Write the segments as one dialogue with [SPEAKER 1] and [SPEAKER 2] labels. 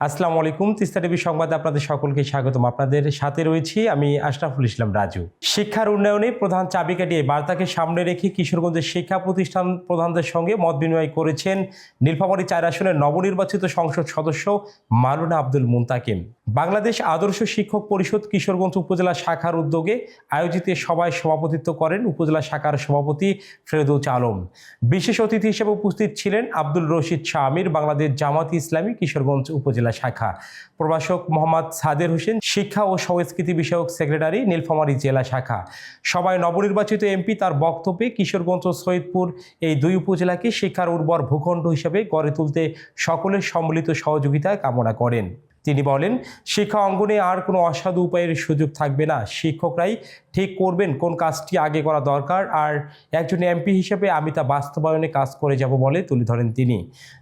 [SPEAKER 1] আসসালামু আলাইকুম। তিস্তা টিভি সংবাদে আপনাদের সকলকে স্বাগতম। আপনাদের সাথে রয়েছি আমি আশরাফুল ইসলাম রাজু। শিক্ষার উন্নয়নে প্রধান চাবিকাঠি এই বার্তাকে সামনে রেখে কিশোরগঞ্জের শিক্ষা প্রতিষ্ঠান প্রধানদের সঙ্গে মত বিনিময় করেছেন নীলফামারী ৪ আসনের নবনির্বাচিত সংসদ সদস্য মাওলানা আব্দুল মুনতাকিম। বাংলাদেশ আদর্শ শিক্ষক পরিষদ কিশোরগঞ্জ উপজেলা শাখার উদ্যোগে আয়োজিত সভায় সভাপতিত্ব করেন উপজেলা শাখার সভাপতি ফেরদৌস আলম। বিশেষ অতিথি হিসেবে উপস্থিত ছিলেন আব্দুল রশিদ শাহ আমির, বাংলাদেশ জামাত ইসলামী কিশোরগঞ্জ উপজেলা শাখা, প্রভাষক মোহাম্মদ সাদের হোসেন, শিক্ষা ও সংস্কৃতি বিষয়ক সেক্রেটারি নীলফামারী জেলা শাখা। সভায় নবনির্বাচিত এমপি তার বক্তব্যে কিশোরগঞ্জ ও সৈয়দপুর এই দুই উপজেলাকে শিক্ষার উর্বর ভূখণ্ড হিসেবে গড়ে তুলতে সকলের সম্মিলিত সহযোগিতা কামনা করেন। তিনি বলেন, শিক্ষা অঙ্গনে আর কোনো অসাধু উপায়ের সুযোগ থাকবে না। শিক্ষকরাই ঠিক করবেন কোন কাজটি আগে করা দরকার, আর একজন এমপি হিসেবে আমি তা বাস্তবায়নে কাজ করে যাব বলে তুলে ধরেন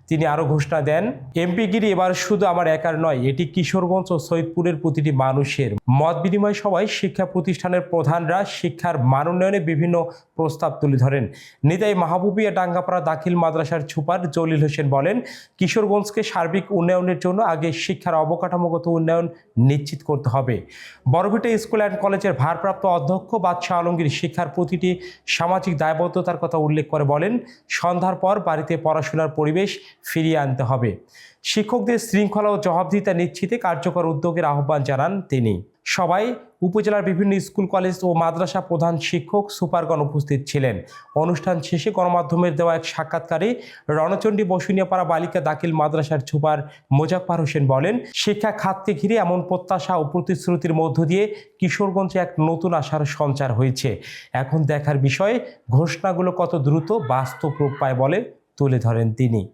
[SPEAKER 1] তিনি আরও ঘোষণা দেন, এমপিগিরি এবার শুধু আমার একার নয়, এটি কিশোরগঞ্জ ও সৈয়দপুরের প্রতিটি মানুষের। মত বিনিময় সভায় শিক্ষা প্রতিষ্ঠানের প্রধানরা শিক্ষার মান উন্নয়নে বিভিন্ন প্রস্তাব তুলে ধরেন। নিতাই মাহবুবিয়া ডাঙ্গাপাড়া দাখিল মাদ্রাসার সুপার জলিল হোসেন বলেন, কিশোরগঞ্জকে সার্বিক উন্নয়নের জন্য আগে শিক্ষার অবকাঠামোগত উন্নয়ন নিশ্চিত করতে হবে। বড়ভিটা স্কুল অ্যান্ড কলেজের ভারপ্রাপ্ত অধ্যক্ষ বাদশাহ আলমগীর শিক্ষার প্রতিটি সামাজিক দায়বদ্ধতার কথা উল্লেখ করে বলেন, সন্ধ্যার পর বাড়িতে পড়াশোনার পরিবেশ ফিরিয়ে আনতে হবে। শিক্ষকদের শৃঙ্খলা ও জবাবদিহিতা নিশ্চিতে কার্যকর উদ্যোগের আহ্বান জানান তিনি। সবাই উপজেলার বিভিন্ন স্কুল কলেজ ও মাদ্রাসা প্রধান শিক্ষক সুপারগণ উপস্থিত ছিলেন। অনুষ্ঠান শেষে গণমাধ্যমের দেওয়া এক সাক্ষাৎকারে রণচণ্ডী বসুনিয়াপাড়া বালিকা দাখিল মাদ্রাসার সুপার মোজাফফর হোসেন বলেন, শিক্ষা খাতকে ঘিরে এমন প্রত্যাশা ও প্রতিশ্রুতির মধ্য দিয়ে কিশোরগঞ্জে এক নতুন আশার সঞ্চার হয়েছে। এখন দেখার বিষয় ঘোষণাগুলো কত দ্রুত বাস্তব রূপ পায় বলে তুলে ধরেন তিনি।